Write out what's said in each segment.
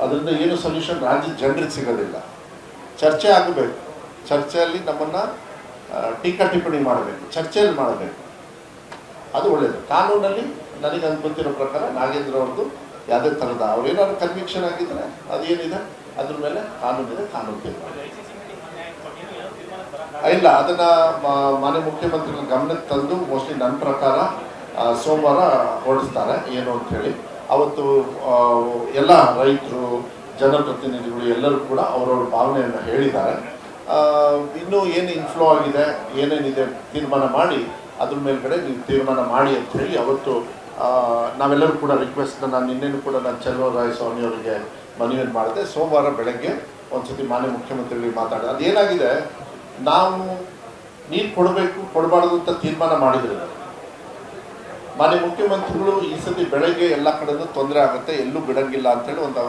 ಅದರಿಂದ ಏನು ಸೊಲ್ಯೂಷನ್ ರಾಜ್ಯದ ಜನರಿಗೆ ಸಿಗೋದಿಲ್ಲ. ಚರ್ಚೆ ಆಗಬೇಕು, ಚರ್ಚೆಯಲ್ಲಿ ನಮ್ಮನ್ನು ಟೀಕಾ ಟಿಪ್ಪಣಿ ಮಾಡಬೇಕು, ಚರ್ಚೆಯಲ್ಲಿ ಮಾಡಬೇಕು, ಅದು ಒಳ್ಳೆಯದು. ಕಾನೂನಲ್ಲಿ ನನಗೆ ಅನ್ಕೊಂತಿರೋ ಪ್ರಕಾರ ನಾಗೇಂದ್ರ ಅವ್ರದ್ದು ಯಾವುದೇ ಥರದ ಅವ್ರೇನಾದ್ರು ಕನ್ವಿಕ್ಷನ್ ಆಗಿದ್ರೆ ಅದೇನಿದೆ ಅದ್ರ ಮೇಲೆ ಕಾನೂನಿದೆ, ಕಾನೂನು ತೀರ್ಮಾನ ಇಲ್ಲ. ಅದನ್ನು ಮಾನ್ಯ ಮುಖ್ಯಮಂತ್ರಿಗಳ ಗಮನಕ್ಕೆ ತಂದು ಮೋಸ್ಟ್ಲಿ ನನ್ನ ಪ್ರಕಾರ ಸೋಮವಾರ ಹೊರಡಿಸ್ತಾರೆ ಏನು ಅಂಥೇಳಿ. ಅವತ್ತು ಎಲ್ಲ ರೈತರು, ಜನಪ್ರತಿನಿಧಿಗಳು ಎಲ್ಲರೂ ಕೂಡ ಅವರವ್ರ ಭಾವನೆಯನ್ನು ಹೇಳಿದ್ದಾರೆ. ಇನ್ನೂ ಏನು ಇನ್ಫ್ಲೋ ಆಗಿದೆ, ಏನೇನಿದೆ ತೀರ್ಮಾನ ಮಾಡಿ ಅದ್ರ ಮೇಲ್ಗಡೆ ನೀವು ತೀರ್ಮಾನ ಮಾಡಿ ಅಂತ ಹೇಳಿ ಅವತ್ತು ನಾವೆಲ್ಲರೂ ಕೂಡ ರಿಕ್ವೆಸ್ಟ್ ನಾನು ನಿನ್ನೆನೂ ಕೂಡ ನಾನು ಚಲುವರಾಯಸ್ವಾಮಿ ಅವರಿಗೆ ಮನವಿಯನ್ನು ಮಾಡಿದೆ. ಸೋಮವಾರ ಬೆಳಗ್ಗೆ ಒಂದ್ಸತಿ ಮಾನ್ಯ ಮುಖ್ಯಮಂತ್ರಿಗಳಿಗೆ ಮಾತಾಡಿದೆ. ಅದೇನಾಗಿದೆ, ನಾವು ನೀರು ಕೊಡಬೇಕು ಕೊಡಬಾರ್ದು ಅಂತ ತೀರ್ಮಾನ ಮಾಡಿದ್ರೆ ಮಾನ್ಯ ಮುಖ್ಯಮಂತ್ರಿಗಳು ಈ ಸತಿ ಬೆಳಗ್ಗೆ ಎಲ್ಲ ಕಡೆಯೂ ತೊಂದರೆ ಆಗುತ್ತೆ, ಎಲ್ಲೂ ಬಿಡಂಗಿಲ್ಲ ಅಂತೇಳಿ ಒಂದು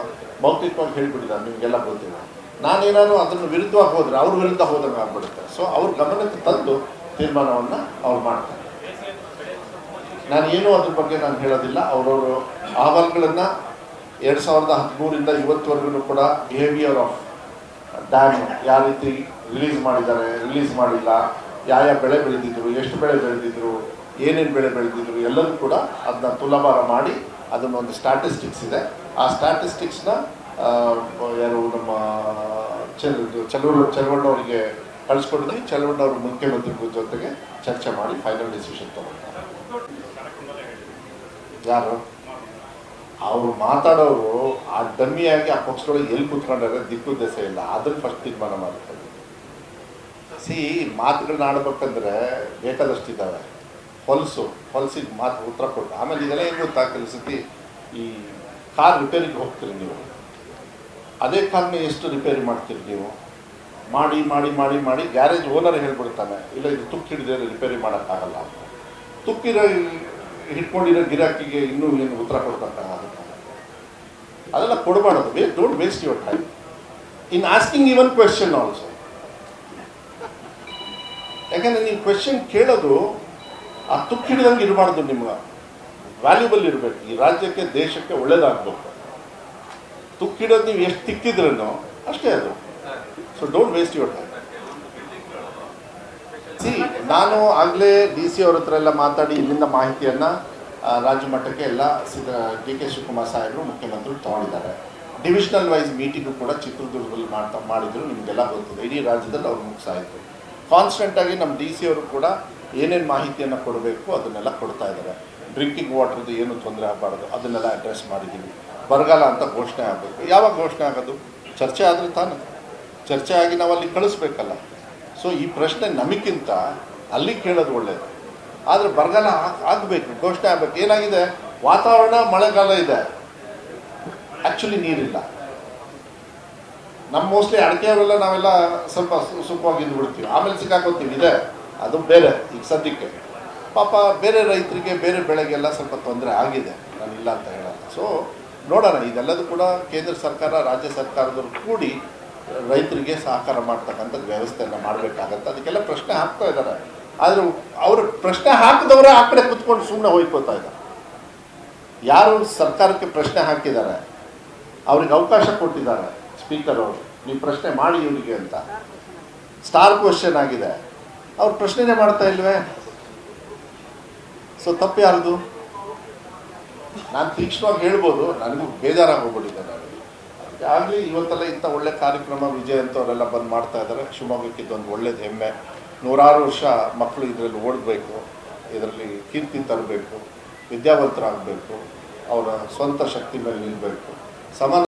ಮೌಖಿಕವಾಗಿ ಹೇಳಿಬಿಟ್ಟಿದ್ದಾರೆ, ನಿಮಗೆಲ್ಲ ಗೊತ್ತಿಲ್ಲ. ನಾನೇನಾದ್ರು ಅದನ್ನು ವಿರುದ್ಧವಾಗಿ ಹೋದರೆ ಅವ್ರ ವಿರುದ್ಧ ಹೋದಂಗೆ ಆಗ್ಬಿಡುತ್ತೆ. ಸೊ ಅವ್ರ ಗಮನಕ್ಕೆ ತಂದು ತೀರ್ಮಾನವನ್ನು ಅವ್ರು ಮಾಡ್ತಾರೆ. ನಾನು ಏನೂ ಅದ್ರ ಬಗ್ಗೆ ನಾನು ಹೇಳೋದಿಲ್ಲ. ಅವರವರು ಅಹವಾಲುಗಳನ್ನು 2013ರಿಂದ ಇವತ್ತುವರೆಗೂ ಕೂಡ ಬಿಹೇವಿಯರ್ ಆಫ್ ಡ್ಯಾಮ್ ಯಾವ ರೀತಿ ರಿಲೀಸ್ ಮಾಡಿದ್ದಾರೆ, ರಿಲೀಸ್ ಮಾಡಿಲ್ಲ, ಯಾವ ಬೆಳೆ ಬೆಳೆದಿದ್ರು, ಎಷ್ಟು ಬೆಳೆ ಬೆಳೆದಿದ್ರು, ಏನೇನು ಬೆಳೆ ಬೆಳೆದಿದ್ರು ಎಲ್ಲರೂ ಕೂಡ ಅದನ್ನ ತುಲಾಭಾರ ಮಾಡಿ ಅದನ್ನೊಂದು ಸ್ಟ್ಯಾಟಿಸ್ಟಿಕ್ಸ್ ಇದೆ. ಆ ಸ್ಟ್ಯಾಟಿಸ್ಟಿಕ್ಸ್ನ ಯಾರು ನಮ್ಮ ಚಲುವಣ್ಣವರಿಗೆ ಕಳಿಸ್ಕೊಡಿದ್ವಿ. ಚಲುವಣ್ಣವರು ಮುಖ್ಯಮಂತ್ರಿಗಳ ಜೊತೆಗೆ ಚರ್ಚೆ ಮಾಡಿ ಫೈನಲ್ ಡಿಸಿಷನ್ ತಗೊಳ್ತಾರೆ. ಯಾರು ಅವರು ಮಾತಾಡೋರು ಆ ಡಮ್ಮಿಯಾಗಿ ಆ ಪಕ್ಷದೊಳಗೆ ಎಲ್ಲಿ ಕೂತ್ಕೊಂಡ್ರೆ ದಿಕ್ಕು ದೆಸೆ ಇಲ್ಲ, ಅದನ್ನು ಫಸ್ಟ್ ತೀರ್ಮಾನ ಮಾಡ್ತಾರೆ. ಮಾತುಗಳನ್ನ ಆಡ್ಬೇಕಂದ್ರೆ ಬೇಕಾದಷ್ಟಿದ್ದಾವೆ. ಹೊಲಸಿಗೆ ಮಾತು ಉತ್ತರ ಕೊಟ್ಟು ಆಮೇಲೆ ಇದೆಲ್ಲ ಏನು ಗೊತ್ತಾ, ಕೆಲಸತಿ ಈ ಕಾರ್ ರಿಪೇರಿಗೆ ಹೋಗ್ತೀರಿ ನೀವು, ಅದೇ ಕಾರ್ನ ಎಷ್ಟು ರಿಪೇರಿ ಮಾಡ್ತೀರಿ ನೀವು, ಮಾಡಿ ಮಾಡಿ ಮಾಡಿ ಮಾಡಿ ಗ್ಯಾರೇಜ್ ಓನರ್ ಹೇಳ್ಬಿಡ್ತಾನೆ, ಇಲ್ಲ ಇದು ತುಕ್ಕು ಹಿಡಿದ್ರೆ ರಿಪೇರಿ ಮಾಡೋಕ್ಕಾಗಲ್ಲ ಅಂತ. ಹಿಡ್ಕೊಂಡಿರೋ ಗಿರಾಕಿಗೆ ಇನ್ನೂ ಏನು ಉತ್ತರ ಕೊಡ್ತಕ್ಕಾಗುತ್ತೆ? ಅದೆಲ್ಲ ಕೊಡಬಾರ್ದು. Don't waste your time in asking even question also. ಯಾಕಂದರೆ ನೀವು ಕ್ವೆಶ್ಚನ್ ಕೇಳೋದು ಆ ತುಕ್ಕು ಹಿಡಿದಂಗೆ ಇರಬಾರ್ದು, ನಿಮ್ಗೆ ವ್ಯಾಲ್ಯೂಬಲ್ ಇರಬೇಕು, ಈ ರಾಜ್ಯಕ್ಕೆ ದೇಶಕ್ಕೆ ಒಳ್ಳೇದಾಗಬೇಕು. ತುಕ್ಕು ಹಿಡೋದು ನೀವು ಎಷ್ಟು ತಿಕ್ಕಿದ್ರೂ ಅಷ್ಟೇ ಅದು. So don't waste your time. ನಾನು ಆಗಲೇ DC ಅವ್ರ ಹತ್ರ ಎಲ್ಲ ಮಾತಾಡಿ ಇಲ್ಲಿಂದ ಮಾಹಿತಿಯನ್ನು ರಾಜ್ಯ ಮಟ್ಟಕ್ಕೆ ಎಲ್ಲ DK ಶಿವಕುಮಾರ್ ಸಾಹೇಬರು ಮುಖ್ಯಮಂತ್ರಿಗಳು ತೊಗೊಂಡಿದ್ದಾರೆ. ಡಿವಿಷನಲ್ ವೈಸ್ ಮೀಟಿಂಗು ಕೂಡ ಚಿತ್ರದುರ್ಗದಲ್ಲಿ ಮಾಡಿದ್ರು, ನಿಮಗೆಲ್ಲ ಗೊತ್ತಿದೆ. ಇಡೀ ರಾಜ್ಯದಲ್ಲಿ ಅವ್ರು ಮುಗಿಸಾಯಿತು. ಕಾನ್ಸ್ಟೆಂಟಾಗಿ ನಮ್ಮ DC ಅವರು ಕೂಡ ಏನೇನು ಮಾಹಿತಿಯನ್ನು ಕೊಡಬೇಕು ಅದನ್ನೆಲ್ಲ ಕೊಡ್ತಾ ಇದ್ದಾರೆ. ಡ್ರಿಂಕಿಂಗ್ ವಾಟರ್ದು ಏನು ತೊಂದರೆ ಆಗಬಾರ್ದು ಅದನ್ನೆಲ್ಲ ಅಡ್ರೆಸ್ ಮಾಡಿದ್ದೀವಿ. ಬರಗಾಲ ಅಂತ ಘೋಷಣೆ ಆಗಬೇಕು. ಯಾವಾಗ ಘೋಷಣೆ ಆಗೋದು? ಚರ್ಚೆ ಆದರೆ ತಾನೆ, ಚರ್ಚೆ ಆಗಿ ನಾವು ಅಲ್ಲಿ ಕಳಿಸ್ಬೇಕಲ್ಲ. ಸೊ ಈ ಪ್ರಶ್ನೆ ನಮಗಿಂತ ಅಲ್ಲಿ ಕೇಳೋದು ಒಳ್ಳೆಯದು. ಆದರೆ ಬರಗಾಲ ಆಗಬೇಕು, ಘೋಷಣೆ ಆಗಬೇಕು. ಏನಾಗಿದೆ, ವಾತಾವರಣ ಮಳೆಗಾಲ ಇದೆ, ಆ್ಯಕ್ಚುಲಿ ನೀರಿಲ್ಲ. ನಮ್ಮ ಮೋಸ್ಟ್ಲಿ ಅಡಿಕೆಯವರೆಲ್ಲ ನಾವೆಲ್ಲ ಸ್ವಲ್ಪ ಸುಖವಾಗಿ ಬಿಡ್ತೀವಿ, ಆಮೇಲೆ ಸಿಕ್ಕಾಕೋತೀವಿ. ಇದೆ ಅದು ಬೇರೆ. ಈಗ ಸದ್ಯಕ್ಕೆ ಪಾಪ ಬೇರೆ ರೈತರಿಗೆ ಬೇರೆ ಬೆಳೆಗೆಲ್ಲ ಸ್ವಲ್ಪ ತೊಂದರೆ ಆಗಿದೆ, ನಾನು ಇಲ್ಲ ಅಂತ ಹೇಳಲ್ಲ. ಸೊ ನೋಡೋಣ, ಇದೆಲ್ಲದೂ ಕೂಡ ಕೇಂದ್ರ ಸರ್ಕಾರ ರಾಜ್ಯ ಸರ್ಕಾರದವರು ಕೂಡಿ ರೈತರಿಗೆ ಸಹಕಾರ ಮಾಡ್ತಕ್ಕಂಥದ್ದು ವ್ಯವಸ್ಥೆಯನ್ನು ಮಾಡಬೇಕಾಗತ್ತೆ. ಅದಕ್ಕೆಲ್ಲ ಪ್ರಶ್ನೆ ಹಾಕ್ತಾ ಇದ್ದಾರೆ. ಆದರೆ ಅವರು ಪ್ರಶ್ನೆ ಹಾಕಿದವರೇ ಆ ಕಡೆ ಕುತ್ಕೊಂಡು ಸುಮ್ಮನೆ ಹೋಯ್ಕೋತಾ ಇದ್ದಾರೆ. ಯಾರು ಸರ್ಕಾರಕ್ಕೆ ಪ್ರಶ್ನೆ ಹಾಕಿದ್ದಾರೆ ಅವ್ರಿಗೆ ಅವಕಾಶ ಕೊಟ್ಟಿದ್ದಾರೆ ಸ್ಪೀಕರ್ ಅವರು, ನೀವು ಪ್ರಶ್ನೆ ಮಾಡಿ ಇವರಿಗೆ ಅಂತ. ಸ್ಟಾರ್ ಕ್ವೆಶ್ಚನ್ ಆಗಿದೆ, ಅವ್ರು ಪ್ರಶ್ನೆನೇ ಮಾಡ್ತಾ ಇಲ್ವೇ? ಸೊ ತಪ್ಪು ಯಾರ್ದು? ನಾನು ತೀಕ್ಷ್ಣವಾಗಿ ಹೇಳ್ಬೋದು, ನನಗೂ ಬೇಜಾರಾಗಿ ಹೋಗ್ಬಿಟ್ಟಿದ್ದೆ. ನಾನು ಆಗಲಿ ಇವತ್ತೆಲ್ಲ ಇಂಥ ಒಳ್ಳೆ ಕಾರ್ಯಕ್ರಮ ವಿಜಯ್ ಅಂತ ಅವರೆಲ್ಲ ಬಂದು ಮಾಡ್ತಾ ಇದ್ದಾರೆ. ಶಿವಮೊಗ್ಗಕ್ಕೆ ಇದೊಂದು ಒಳ್ಳೇದು ಹೆಮ್ಮೆ. 100 ವರ್ಷ ಮಕ್ಕಳು ಇದರಲ್ಲಿ ಓಡಬೇಕು, ಇದರಲ್ಲಿ ಕೀರ್ತಿ ತರಬೇಕು, ವಿದ್ಯಾವಂತರಾಗಬೇಕು, ಅವರ ಸ್ವಂತ ಶಕ್ತಿ ಮೇಲೆ ನಿಲ್ಲಬೇಕು, ಸಮಾನ